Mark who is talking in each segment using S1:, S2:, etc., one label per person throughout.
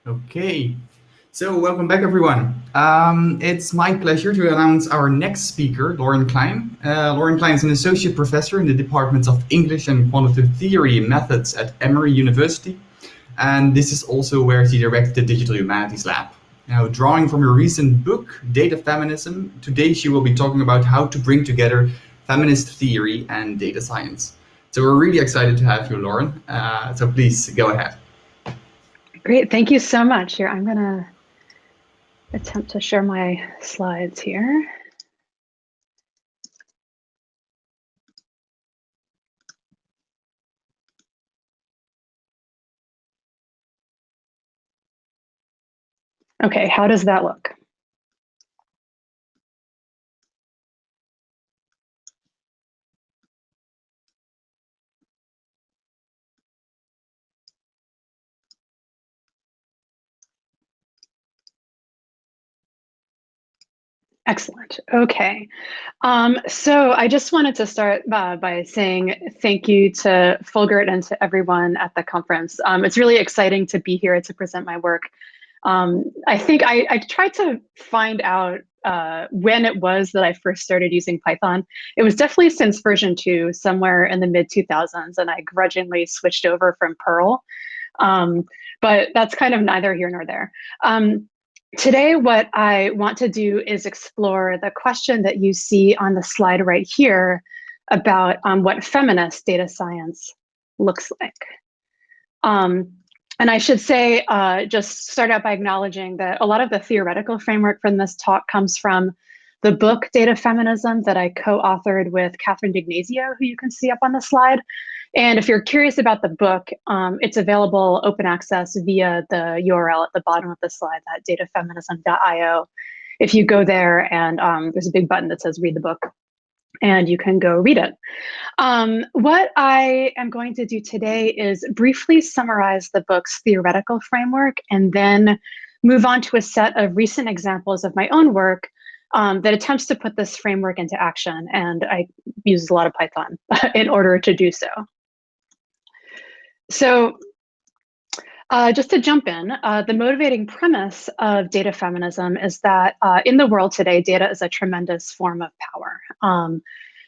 S1: Okay, so welcome back, everyone. It's my pleasure to announce our next speaker, Lauren Klein. Lauren Klein is an associate professor in the Department of English and Quantitative Theory and Methods at Emory University, and this is also where she directs the Digital Humanities Lab. Now, drawing from her recent book, Data Feminism, today she will be talking about how to bring together feminist theory and data science. So we're really excited to have you, Lauren. So please go ahead.
S2: Great, thank you so much. Here, I'm going to attempt to share my slides here. Okay, how does that look? Excellent. Okay. So I just wanted to start by saying thank you to Fulgert and to everyone at the conference. It's really exciting to be here to present my work. I think I tried to find out when it was that I first started using Python. It was definitely since version 2, somewhere in the mid 2000s, and I grudgingly switched over from Perl. But that's kind of neither here nor there. Today, what I want to do is explore the question that you see on the slide right here about what feminist data science looks like. And I should say, just start out by acknowledging that a lot of the theoretical framework from this talk comes from the book Data Feminism that I co-authored with Catherine D'Ignazio, who you can see up on the slide. And if you're curious about the book, it's available open access via the URL at the bottom of the slide, that datafeminism.io. If you go there and there's a big button that says read the book, and you can go read it. What I am going to do today is briefly summarize the book's theoretical framework and then move on to a set of recent examples of my own work that attempts to put this framework into action. And I use a lot of Python in order to do so. So just to jump in, the motivating premise of data feminism is that in the world today, data is a tremendous form of power.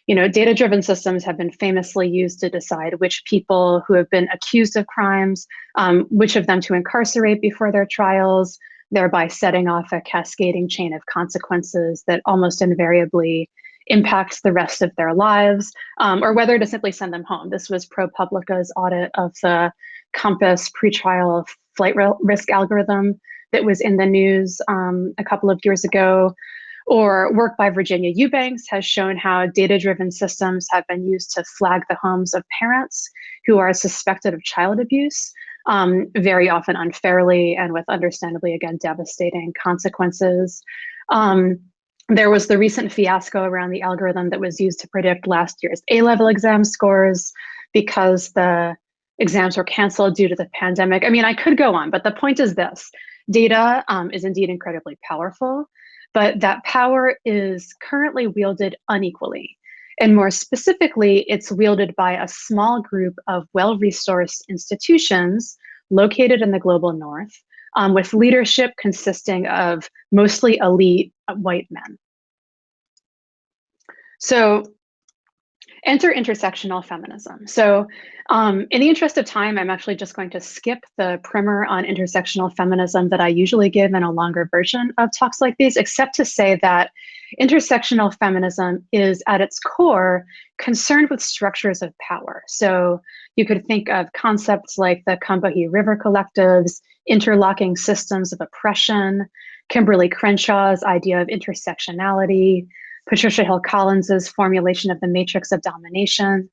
S2: Data-driven systems have been famously used to decide which people who have been accused of crimes, which of them to incarcerate before their trials, thereby setting off a cascading chain of consequences that almost invariably impacts the rest of their lives, or whether to simply send them home. This was ProPublica's audit of the Compass pretrial flight risk algorithm that was in the news a couple of years ago. Or work by Virginia Eubanks has shown how data-driven systems have been used to flag the homes of parents who are suspected of child abuse, very often unfairly and with understandably, again, devastating consequences. There was the recent fiasco around the algorithm that was used to predict last year's A-level exam scores because the exams were canceled due to the pandemic. I mean, I could go on, but the point is this. Data is indeed incredibly powerful, but that power is currently wielded unequally. And more specifically, it's wielded by a small group of well-resourced institutions located in the global north, with leadership consisting of mostly elite white men. So enter intersectional feminism. So in the interest of time, I'm actually just going to skip the primer on intersectional feminism that I usually give in a longer version of talks like these, except to say that intersectional feminism is at its core concerned with structures of power. So you could think of concepts like the Combahee River collectives, interlocking systems of oppression, Kimberly Crenshaw's idea of intersectionality, Patricia Hill Collins's formulation of the matrix of domination.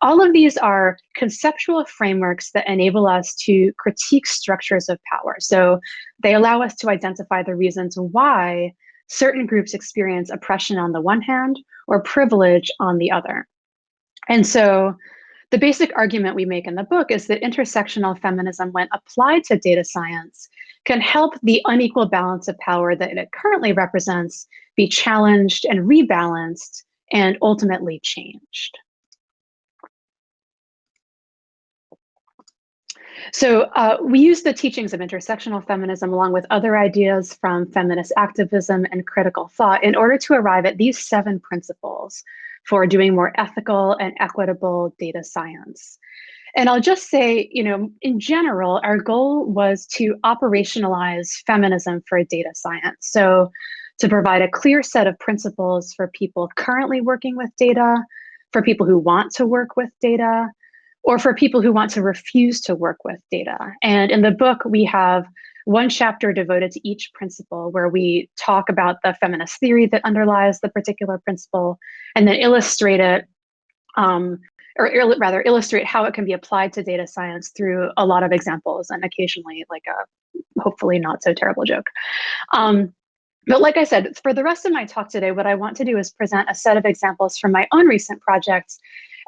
S2: All of these are conceptual frameworks that enable us to critique structures of power. So they allow us to identify the reasons why certain groups experience oppression on the one hand or privilege on the other. And so the basic argument we make in the book is that intersectional feminism, when applied to data science, can help the unequal balance of power that it currently represents be challenged and rebalanced and ultimately changed. So we use the teachings of intersectional feminism along with other ideas from feminist activism and critical thought in order to arrive at these 7 principles for doing more ethical and equitable data science. And I'll just say, in general, our goal was to operationalize feminism for data science. So to provide a clear set of principles for people currently working with data, for people who want to work with data, or for people who want to refuse to work with data. And in the book, we have one chapter devoted to each principle where we talk about the feminist theory that underlies the particular principle and then illustrate it, or rather illustrate how it can be applied to data science through a lot of examples and occasionally like a hopefully not so terrible joke. But like I said, for the rest of my talk today, what I want to do is present a set of examples from my own recent projects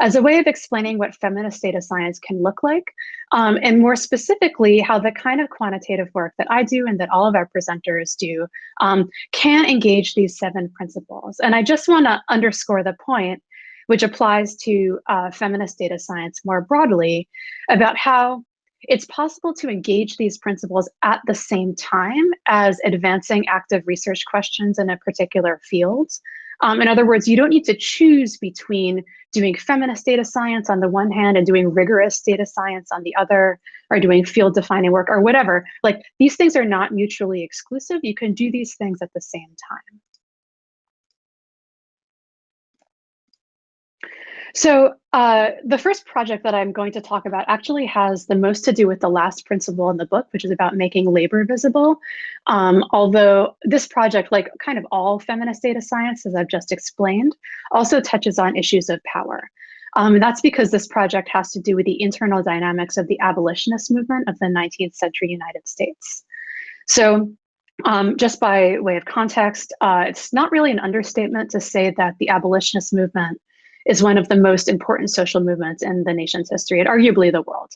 S2: as a way of explaining what feminist data science can look like, and more specifically, how the kind of quantitative work that I do and that all of our presenters do can engage these 7 principles. And I just want to underscore the point, which applies to feminist data science more broadly, about how it's possible to engage these principles at the same time as advancing active research questions in a particular field. In other words, you don't need to choose between doing feminist data science on the one hand and doing rigorous data science on the other, or doing field defining work or whatever. Like, these things are not mutually exclusive. You can do these things at the same time. So the first project that I'm going to talk about actually has the most to do with the last principle in the book, which is about making labor visible. Although this project, like kind of all feminist data science, as I've just explained, also touches on issues of power. And that's because this project has to do with the internal dynamics of the abolitionist movement of the 19th century United States. So just by way of context, it's not really an understatement to say that the abolitionist movement is one of the most important social movements in the nation's history, and arguably the world.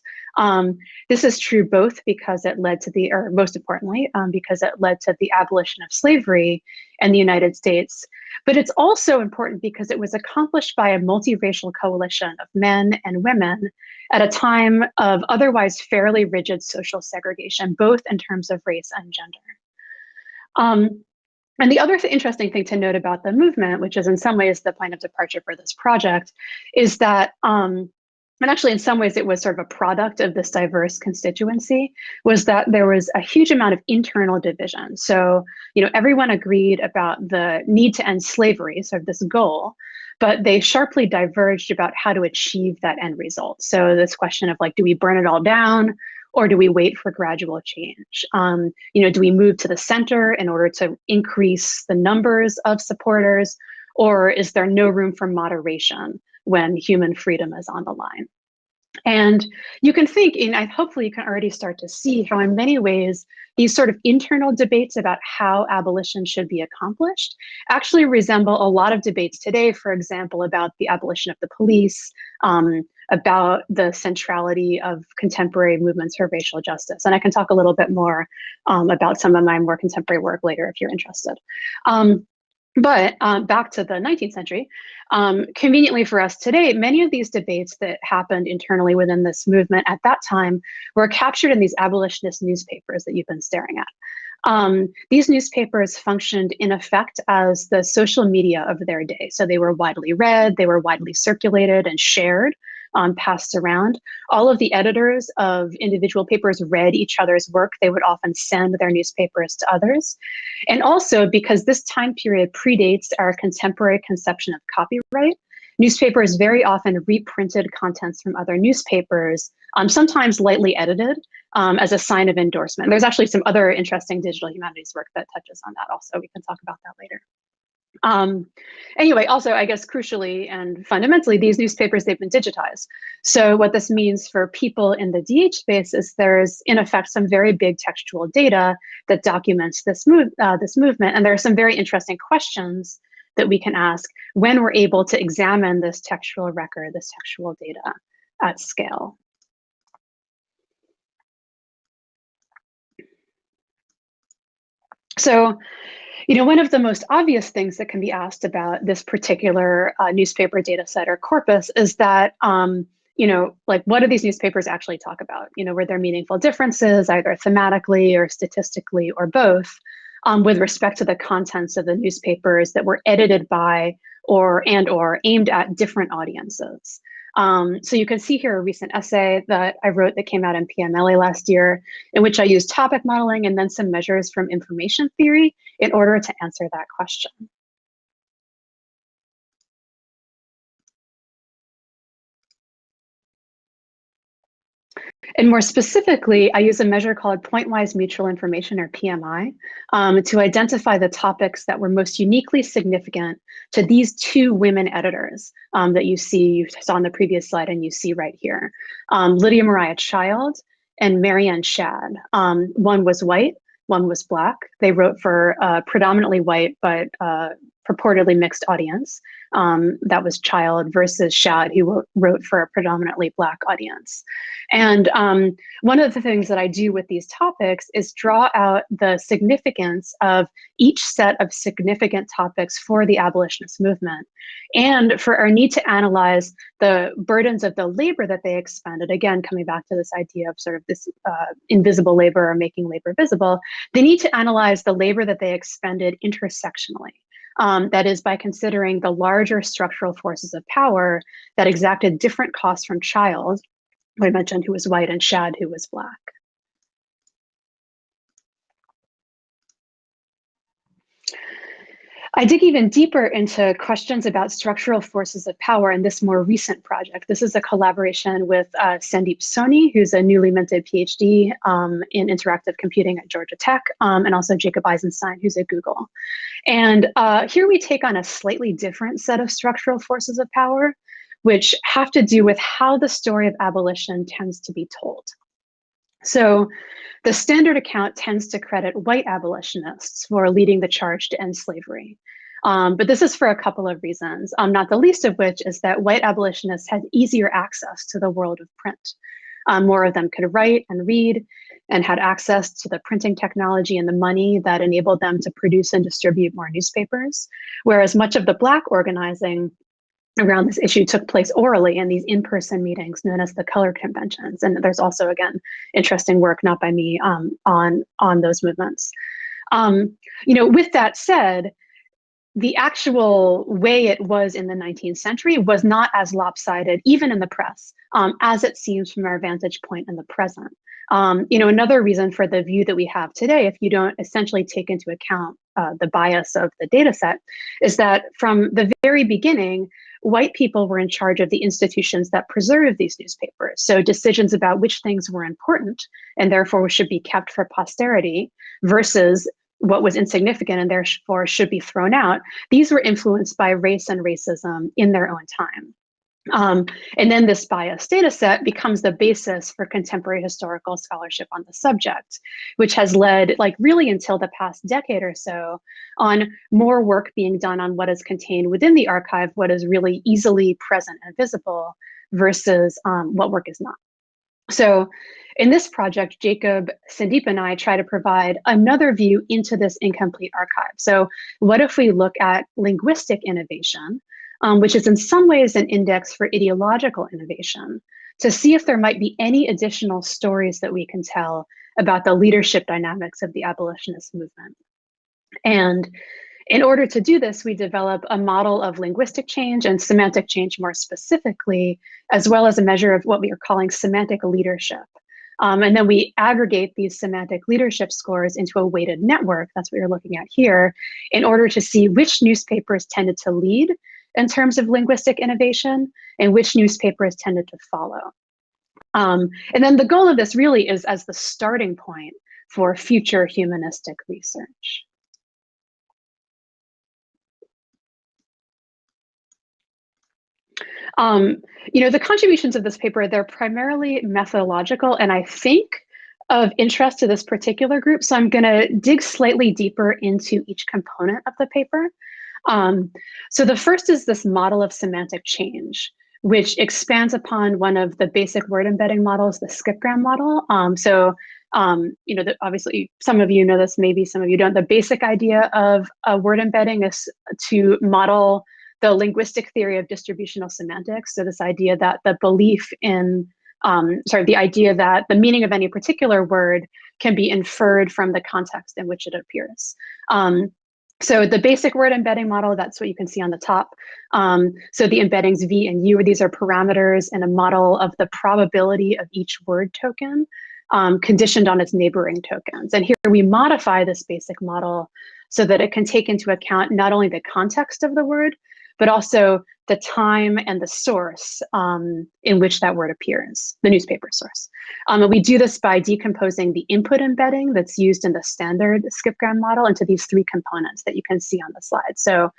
S2: This is true both because it led to the, or most importantly, because it led to the abolition of slavery in the United States. But it's also important because it was accomplished by a multiracial coalition of men and women at a time of otherwise fairly rigid social segregation, both in terms of race and gender. And the other interesting thing to note about the movement, which is in some ways the point of departure for this project, is that, and actually in some ways it was sort of a product of this diverse constituency, was that there was a huge amount of internal division. So, everyone agreed about the need to end slavery, sort of this goal, but they sharply diverged about how to achieve that end result. So this question of like, do we burn it all down? Or do we wait for gradual change? Do we move to the center in order to increase the numbers of supporters? Or is there no room for moderation when human freedom is on the line? And you can think, and hopefully you can already start to see how in many ways these sort of internal debates about how abolition should be accomplished actually resemble a lot of debates today, for example, about the abolition of the police, about the centrality of contemporary movements for racial justice. And I can talk a little bit more about some of my more contemporary work later if you're interested. But back to the 19th century, conveniently for us today, many of these debates that happened internally within this movement at that time were captured in these abolitionist newspapers that you've been staring at. These newspapers functioned in effect as the social media of their day. So they were widely read, they were widely circulated and shared, passed around. All of the editors of individual papers read each other's work. They would often send their newspapers to others. And also, because this time period predates our contemporary conception of copyright, newspapers very often reprinted contents from other newspapers, sometimes lightly edited, as a sign of endorsement. There's actually some other interesting digital humanities work that touches on that also. We can talk about that later. Anyway, also, I guess crucially and fundamentally, these newspapers, they've been digitized. So what this means for people in the DH space is there's, in effect, some very big textual data that documents this movement. And there are some very interesting questions that we can ask when we're able to examine this textual record, this textual data at scale. So, one of the most obvious things that can be asked about this particular newspaper data set or corpus is that like what do these newspapers actually talk about? Were there meaningful differences, either thematically or statistically or both, with respect to the contents of the newspapers that were edited by or aimed at different audiences? So you can see here a recent essay that I wrote that came out in PMLA last year, in which I used topic modeling and then some measures from information theory in order to answer that question. And more specifically, I use a measure called Pointwise Mutual Information, or PMI, to identify the topics that were most uniquely significant to these two women editors that you saw on the previous slide and you see right here. Lydia Mariah Child and Marianne Shad. One was white, one was Black. They wrote for a predominantly white, but purportedly mixed audience. That was Child versus Shad, who wrote for a predominantly Black audience. And one of the things that I do with these topics is draw out the significance of each set of significant topics for the abolitionist movement, and for our need to analyze the burdens of the labor that they expended. Again, coming back to this idea of sort of this invisible labor or making labor visible, they need to analyze the labor that they expended intersectionally. That is, by considering the larger structural forces of power that exacted different costs from Child, who I mentioned, who was white, and Shad, who was Black. I dig even deeper into questions about structural forces of power in this more recent project. This is a collaboration with Sandeep Soni, who's a newly minted PhD in interactive computing at Georgia Tech, and also Jacob Eisenstein, who's at Google. And here we take on a slightly different set of structural forces of power, which have to do with how the story of abolition tends to be told. So the standard account tends to credit white abolitionists for leading the charge to end slavery. But this is for a couple of reasons, not the least of which is that white abolitionists had easier access to the world of print. More of them could write and read and had access to the printing technology and the money that enabled them to produce and distribute more newspapers, whereas much of the Black organizing around this issue took place orally in these in-person meetings known as the color conventions. And there's also, again, interesting work, not by me, on those movements. With that said, the actual way it was in the 19th century was not as lopsided, even in the press, as it seems from our vantage point in the present. Another reason for the view that we have today, if you don't essentially take into account the bias of the data set, is that from the very beginning, white people were in charge of the institutions that preserved these newspapers. So decisions about which things were important and therefore should be kept for posterity versus what was insignificant and therefore should be thrown out, these were influenced by race and racism in their own time. And then this biased data set becomes the basis for contemporary historical scholarship on the subject, which has led, really until the past decade or so, on more work being done on what is contained within the archive, what is really easily present and visible, versus what work is not. So in this project, Jacob, Sandeep, and I try to provide another view into this incomplete archive. So what if we look at linguistic innovation, which is in some ways an index for ideological innovation, to see if there might be any additional stories that we can tell about the leadership dynamics of the abolitionist movement. And in order to do this, we develop a model of linguistic change and semantic change more specifically, as well as a measure of what we are calling semantic leadership. And then we aggregate these semantic leadership scores into a weighted network, that's what you're looking at here, in order to see which newspapers tended to lead in terms of linguistic innovation and which newspapers tended to follow. And then the goal of this really is as the starting point for future humanistic research. The contributions of this paper, they're primarily methodological and I think of interest to this particular group. So I'm gonna dig slightly deeper into each component of the paper. So the first is this model of semantic change, which expands upon one of the basic word embedding models, the skipgram model. Obviously some of you know this, maybe some of you don't. The basic idea of a word embedding is to model the linguistic theory of distributional semantics. So this idea that the belief in, the idea that the meaning of any particular word can be inferred from the context in which it appears. So the basic word embedding model, that's what you can see on the top. So the embeddings V and U, these are parameters in a model of the probability of each word token conditioned on its neighboring tokens. And here we modify this basic model so that it can take into account not only the context of the word, but also the time and the source in which that word appears, the newspaper source. And we do this by decomposing the input embedding that's used in the standard skipgram model into these three components that you can see on the slide. So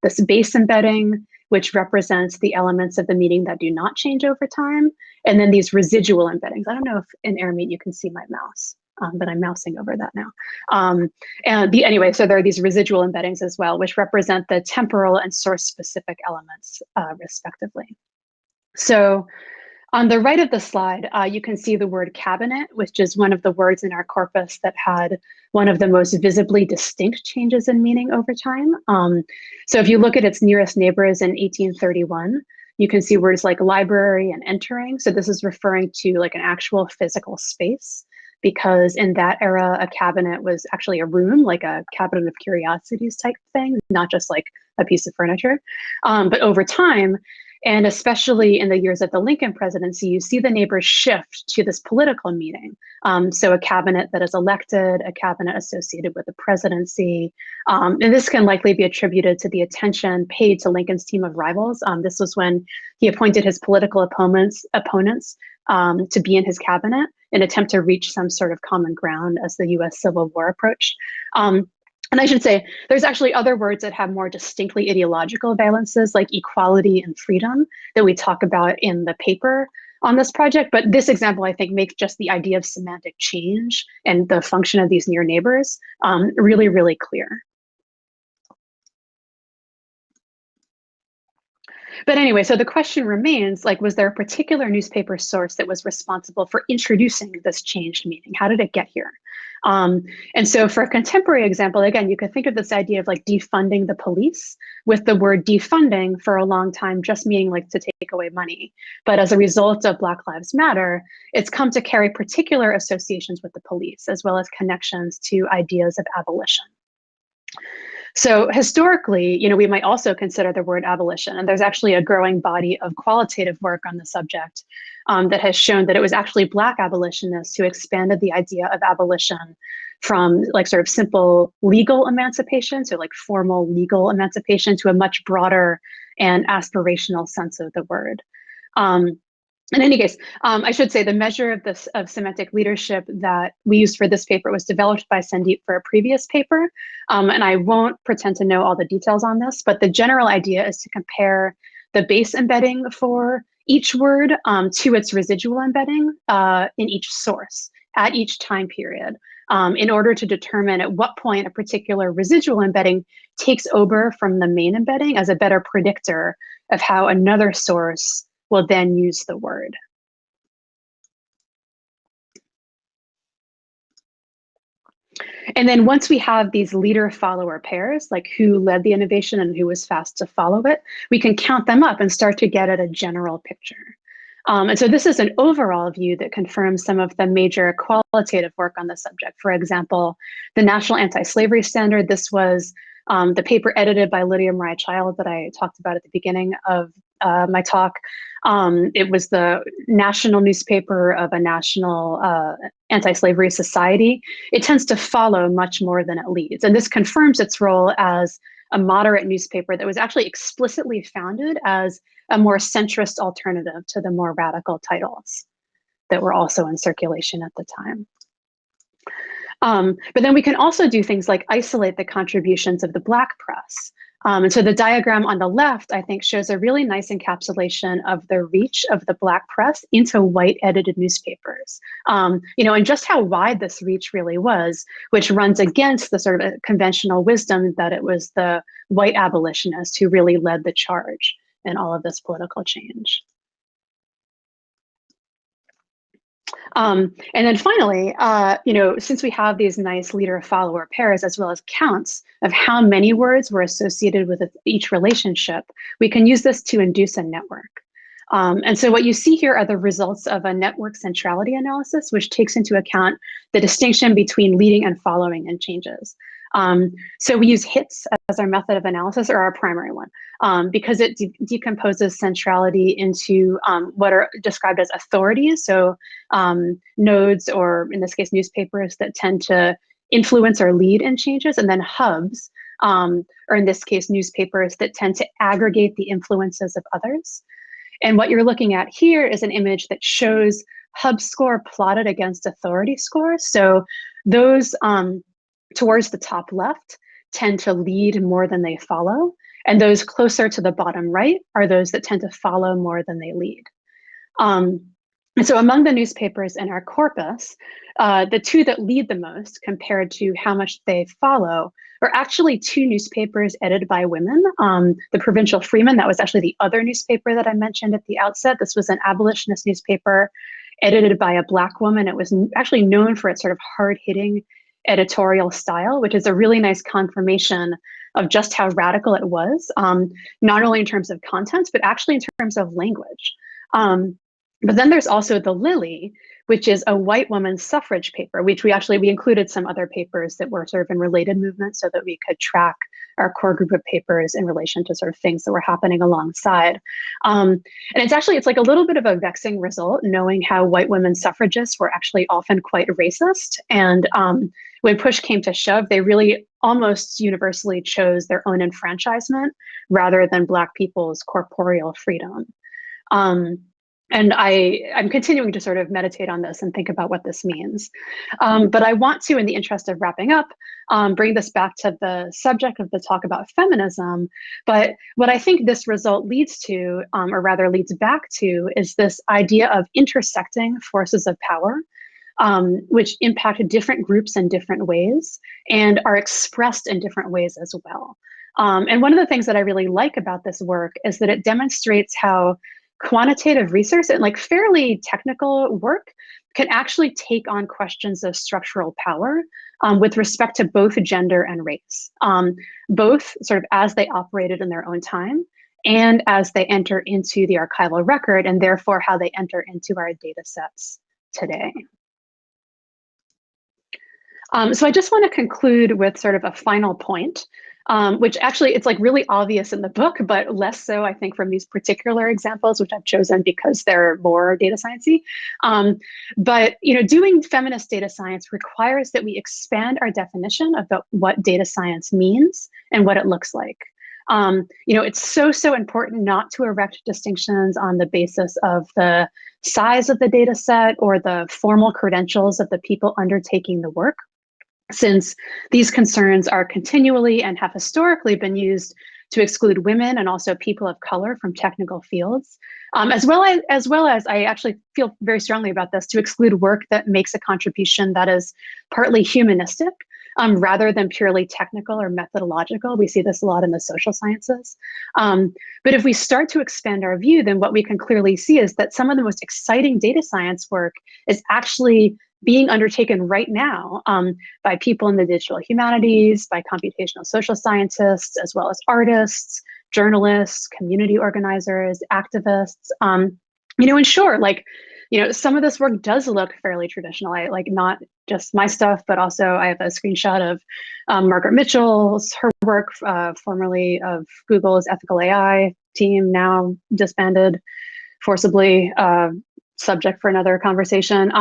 S2: this base embedding, which represents the elements of the meaning that do not change over time, and then these residual embeddings. I don't know if in AirMeet you can see my mouse, but I'm mousing over that now. Anyway, so there are these residual embeddings as well, which represent the temporal and source-specific elements, respectively. So on the right of the slide, you can see the word cabinet, which is one of the words in our corpus that had one of the most visibly distinct changes in meaning over time. So if you look at its nearest neighbors in 1831, you can see words like library and entering. So this is referring to like an actual physical space, because in that era, a cabinet was actually a room, like a cabinet of curiosities type thing, not just like a piece of furniture. But over time, and especially in the years of the Lincoln presidency, you see the neighbors shift to this political meaning. So a cabinet that is elected, a cabinet associated with the presidency. And this can likely be attributed to the attention paid to Lincoln's team of rivals. This was when he appointed his political opponents to be in his cabinet in an attempt to reach some sort of common ground as the US Civil War approached. And I should say, there's actually other words that have more distinctly ideological valences, like equality and freedom, that we talk about in the paper on this project. But this example, I think, makes just the idea of semantic change and the function of these near neighbors really, really clear. But anyway, so the question remains, like, was there a particular newspaper source that was responsible for introducing this changed meaning? How did it get here? And so for a contemporary example, again, you could think of this idea of like defunding the police, with the word defunding for a long time just meaning like to take away money. But as a result of Black Lives Matter, it's come to carry particular associations with the police, as well as connections to ideas of abolition. So historically, we might also consider the word abolition, and there's actually a growing body of qualitative work on the subject that has shown that it was actually Black abolitionists who expanded the idea of abolition from like sort of simple legal emancipation, so like formal legal emancipation, to a much broader and aspirational sense of the word. In any case, I should say the measure of semantic leadership that we used for this paper was developed by Sandeep for a previous paper. And I won't pretend to know all the details on this, but the general idea is to compare the base embedding for each word to its residual embedding in each source at each time period, in order to determine at what point a particular residual embedding takes over from the main embedding as a better predictor of how another source will then use the word. And then once we have these leader-follower pairs, like who led the innovation and who was fast to follow it, we can count them up and start to get at a general picture. And so this is an overall view that confirms some of the major qualitative work on the subject. For example, the National Anti-Slavery Standard. This was the paper edited by Lydia Mariah Child that I talked about at the beginning of my talk. It was the national newspaper of a national anti-slavery society. It tends to follow much more than it leads. And this confirms its role as a moderate newspaper that was actually explicitly founded as a more centrist alternative to the more radical titles that were also in circulation at the time. But then we can also do things like isolate the contributions of the Black press. And so the diagram on the left, I think, shows a really nice encapsulation of the reach of the Black press into white edited newspapers. And just how wide this reach really was, which runs against the sort of conventional wisdom that it was the white abolitionists who really led the charge in all of this political change. And then finally, since we have these nice leader-follower pairs as well as counts of how many words were associated with each relationship, we can use this to induce a network. And so what you see here are the results of a network centrality analysis, which takes into account the distinction between leading and following in changes. So we use hits as our method of analysis, or our primary one, because it decomposes centrality into what are described as authorities. So nodes, or in this case, newspapers that tend to influence or lead in changes, and then hubs, or in this case, newspapers that tend to aggregate the influences of others. And what you're looking at here is an image that shows hub score plotted against authority score. So those towards the top left tend to lead more than they follow. And those closer to the bottom right are those that tend to follow more than they lead. And so among the newspapers in our corpus, the two that lead the most compared to how much they follow are actually two newspapers edited by women. The Provincial Freeman, that was actually the other newspaper that I mentioned at the outset. This was an abolitionist newspaper edited by a Black woman. It was actually known for its sort of hard-hitting editorial style, which is a really nice confirmation of just how radical it was, not only in terms of content, but actually in terms of language. But then there's also the Lily, which is a white woman's suffrage paper, which we included some other papers that were sort of in related movements so that we could track our core group of papers in relation to sort of things that were happening alongside. And it's like a little bit of a vexing result, knowing how white women suffragists were actually often quite racist. And when push came to shove, they really almost universally chose their own enfranchisement rather than Black people's corporeal freedom. And I'm continuing to sort of meditate on this and think about what this means. But I want to, in the interest of wrapping up, bring this back to the subject of the talk about feminism. But what I think this result leads to, or rather leads back to, is this idea of intersecting forces of power, which impact different groups in different ways and are expressed in different ways as well. And one of the things that I really like about this work is that it demonstrates how quantitative research and like fairly technical work can actually take on questions of structural power with respect to both gender and race, both sort of as they operated in their own time and as they enter into the archival record, and therefore how they enter into our data sets today. So I just want to conclude with sort of a final point, which actually it's like really obvious in the book, but less so, I think, from these particular examples, which I've chosen because they're more data sciencey. But doing feminist data science requires that we expand our definition about what data science means and what it looks like. It's so important not to erect distinctions on the basis of the size of the data set or the formal credentials of the people undertaking the work, since these concerns are continually and have historically been used to exclude women and also people of color from technical fields, as well as I actually feel very strongly about this, to exclude work that makes a contribution that is partly humanistic rather than purely technical or methodological. We see this a lot in the social sciences. But if we start to expand our view, then what we can clearly see is that some of the most exciting data science work is actually being undertaken right now by people in the digital humanities, by computational social scientists, as well as artists, journalists, community organizers, activists. And sure, some of this work does look fairly traditional. I like not just my stuff, but also I have a screenshot of Margaret Mitchell's, her work, formerly of Google's ethical AI team, now disbanded forcibly, subject for another conversation.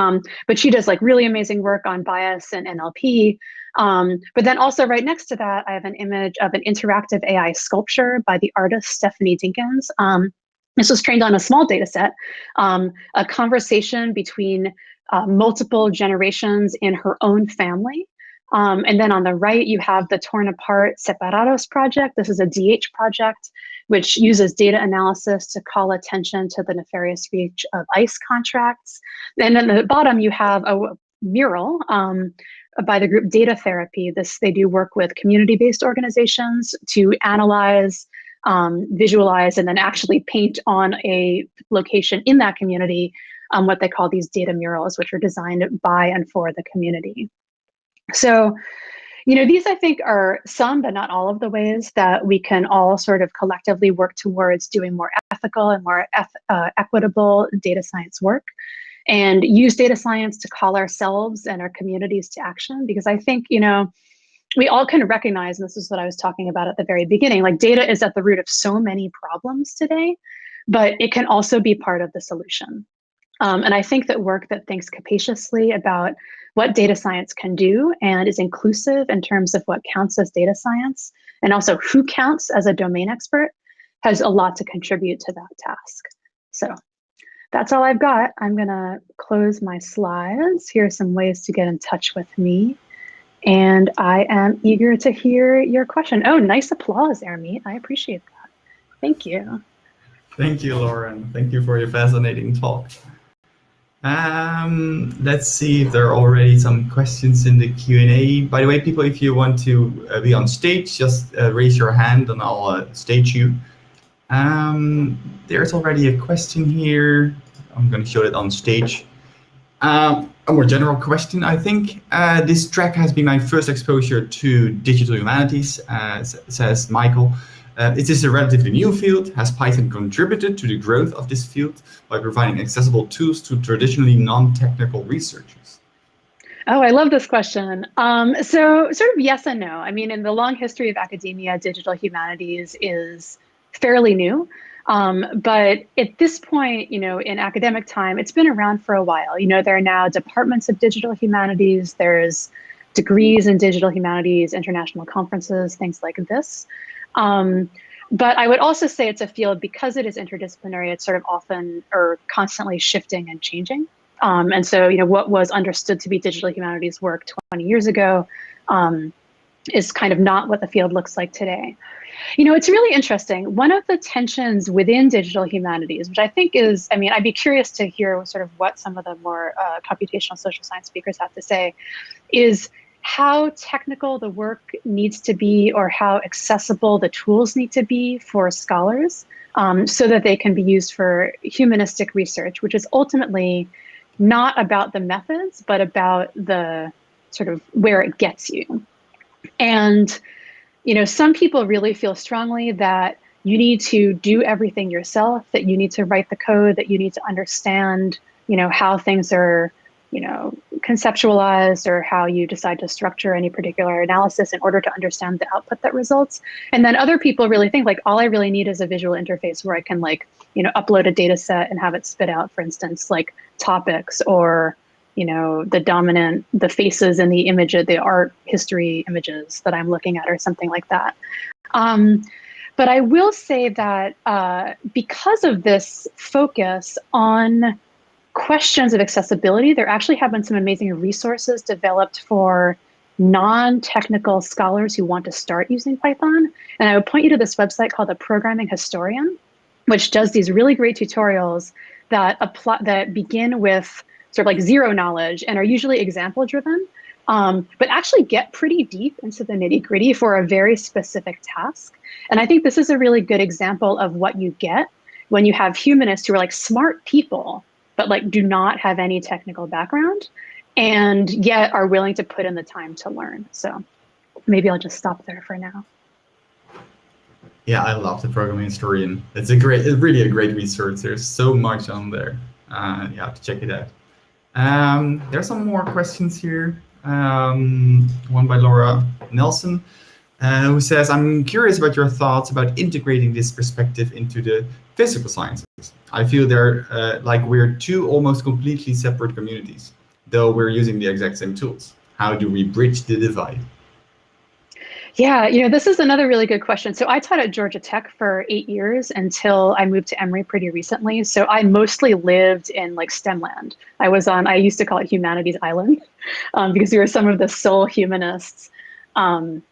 S2: But she does like really amazing work on bias and NLP. But then also right next to that, I have an image of an interactive AI sculpture by the artist Stephanie Dinkins. This was trained on a small data set, a conversation between multiple generations in her own family. And then on the right, you have the Torn Apart Separados project. This is a DH project, which uses data analysis to call attention to the nefarious reach of ICE contracts. And then at the bottom, you have a mural by the group Data Therapy. They do work with community-based organizations to analyze, visualize, and then actually paint on a location in that community what they call these data murals, which are designed by and for the community. So, these I think are some, but not all of the ways that we can all sort of collectively work towards doing more ethical and more equitable data science work, and use data science to call ourselves and our communities to action. Because I think, we all can recognize, and this is what I was talking about at the very beginning, like data is at the root of so many problems today, but it can also be part of the solution. And I think that work that thinks capaciously about what data science can do and is inclusive in terms of what counts as data science, and also who counts as a domain expert, has a lot to contribute to that task. So that's all I've got. I'm going to close my slides. Here are some ways to get in touch with me. And I am eager to hear your question. Oh, nice applause, Ermi. I appreciate that. Thank you.
S1: Thank you, Lauren. Thank you for your fascinating talk. Let's see if there are already some questions in the Q&A. By the way, people, if you want to be on stage, just raise your hand and I'll stage you. There's already a question here. I'm going to show it on stage. A more general question, I think. This track has been my first exposure to digital humanities, says Michael. It is a relatively new field. Has Python contributed to the growth of this field by providing accessible tools to traditionally non-technical researchers?
S2: Oh, I love this question. So sort of yes and no. I mean, in the long history of academia, digital humanities is fairly new. But at this point, in academic time, it's been around for a while. There are now departments of digital humanities. There's degrees in digital humanities, international conferences, things like this. But I would also say it's a field, because it is interdisciplinary, it's sort of often or constantly shifting and changing. And so, what was understood to be digital humanities work 20 years ago is kind of not what the field looks like today. It's really interesting. One of the tensions within digital humanities, which I think is, I'd be curious to hear sort of what some of the more computational social science speakers have to say, is how technical the work needs to be, or how accessible the tools need to be for scholars, so that they can be used for humanistic research, which is ultimately not about the methods, but about the sort of where it gets you. And, some people really feel strongly that you need to do everything yourself, that you need to write the code, that you need to understand, how things are, conceptualized, or how you decide to structure any particular analysis in order to understand the output that results. And then other people really think like, all I really need is a visual interface where I can upload a data set and have it spit out, for instance, like topics, or the faces in the image, the art history images that I'm looking at, or something like that. But I will say that because of this focus on questions of accessibility, there actually have been some amazing resources developed for non-technical scholars who want to start using Python. And I would point you to this website called the Programming Historian, which does these really great tutorials that begin with sort of like zero knowledge and are usually example driven, but actually get pretty deep into the nitty gritty for a very specific task. And I think this is a really good example of what you get when you have humanists who are like smart people, but like do not have any technical background, and yet are willing to put in the time to learn. So maybe I'll just stop there for now.
S1: Yeah, I love the Programming Historian. It's really a great resource. There's so much on there. You have to check it out. There's some more questions here. One by Laura Nelson, who says, I'm curious about your thoughts about integrating this perspective into the physical sciences. I feel they're like we're two almost completely separate communities, though we're using the exact same tools. How do we bridge the divide?
S2: Yeah, this is another really good question. So I taught at Georgia Tech for 8 years until I moved to Emory pretty recently. So I mostly lived in like STEM land. I used to call it Humanities Island, because we were some of the sole humanists in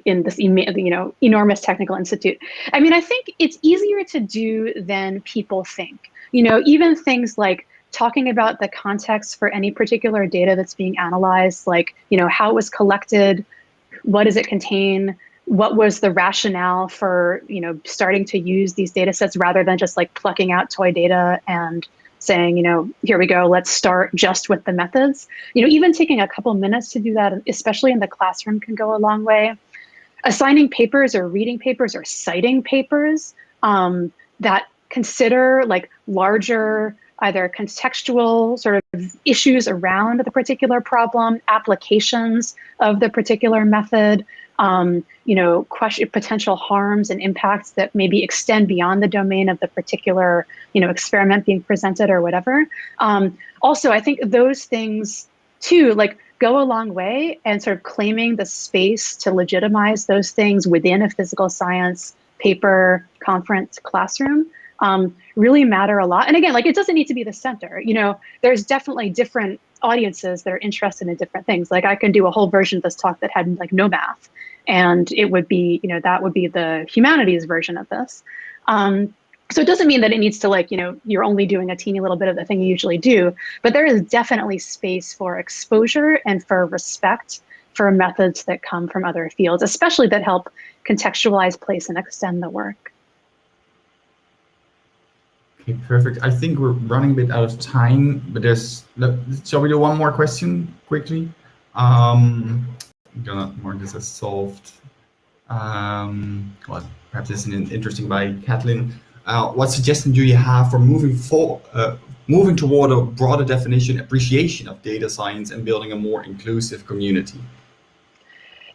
S2: this enormous technical institute. I think it's easier to do than people think. Even things like talking about the context for any particular data that's being analyzed, like how it was collected, what does it contain, what was the rationale for starting to use these data sets rather than just like plucking out toy data and saying, here we go, let's start just with the methods. Even taking a couple minutes to do that, especially in the classroom, can go a long way. Assigning papers or reading papers or citing papers that consider like larger, either contextual sort of issues around the particular problem, applications of the particular method, question potential harms and impacts that maybe extend beyond the domain of the particular, experiment being presented or whatever. Also, I think those things too, like, go a long way, and sort of claiming the space to legitimize those things within a physical science paper, conference, classroom really matter a lot. And again, like, it doesn't need to be the center. There's definitely different audiences that are interested in different things. Like, I can do a whole version of this talk that had like no math, and it would be, that would be the humanities version of this. So it doesn't mean that it needs to, like, you're only doing a teeny little bit of the thing you usually do, but there is definitely space for exposure and for respect for methods that come from other fields, especially that help contextualize, place, and extend the work.
S1: Okay, perfect. I think we're running a bit out of time, but shall we do one more question quickly? I'm gonna mark this as solved. Well, perhaps this is interesting by Kathleen. What suggestion do you have for moving toward a broader definition, appreciation of data science and building a more inclusive community?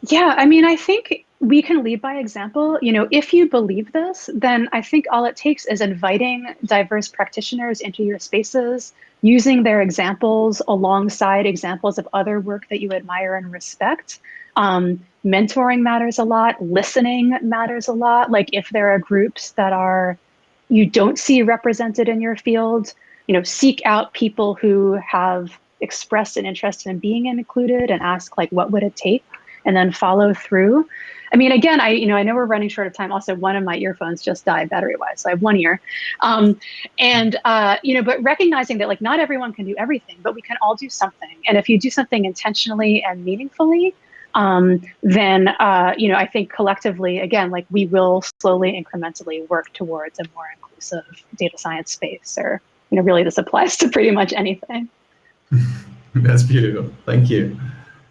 S2: Yeah, I mean, I think we can lead by example. If you believe this, then I think all it takes is inviting diverse practitioners into your spaces, using their examples alongside examples of other work that you admire and respect. Mentoring matters a lot. Listening matters a lot. Like, if there are groups that you don't see represented in your field, seek out people who have expressed an interest in being included and ask, like, what would it take? And then follow through. I mean, again, I know we're running short of time. Also, one of my earphones just died battery-wise, so I have one ear. But recognizing that, like, not everyone can do everything, but we can all do something. And if you do something intentionally and meaningfully, then I think collectively, again, like, we will slowly, incrementally work towards a more inclusive data science space. Or, really, this applies to pretty much anything.
S1: That's beautiful. Thank you.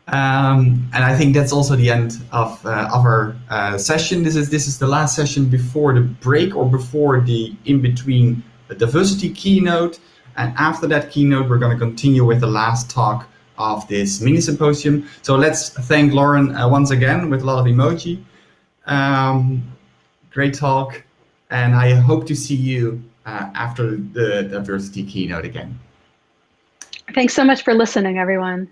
S1: And I think that's also the end of our session. This is the last session before the break, or before the in-between diversity keynote. And after that keynote, we're going to continue with the last talk of this mini symposium. So let's thank Lauren once again with a lot of emoji. Great talk. And I hope to see you after the diversity keynote again.
S2: Thanks so much for listening, everyone.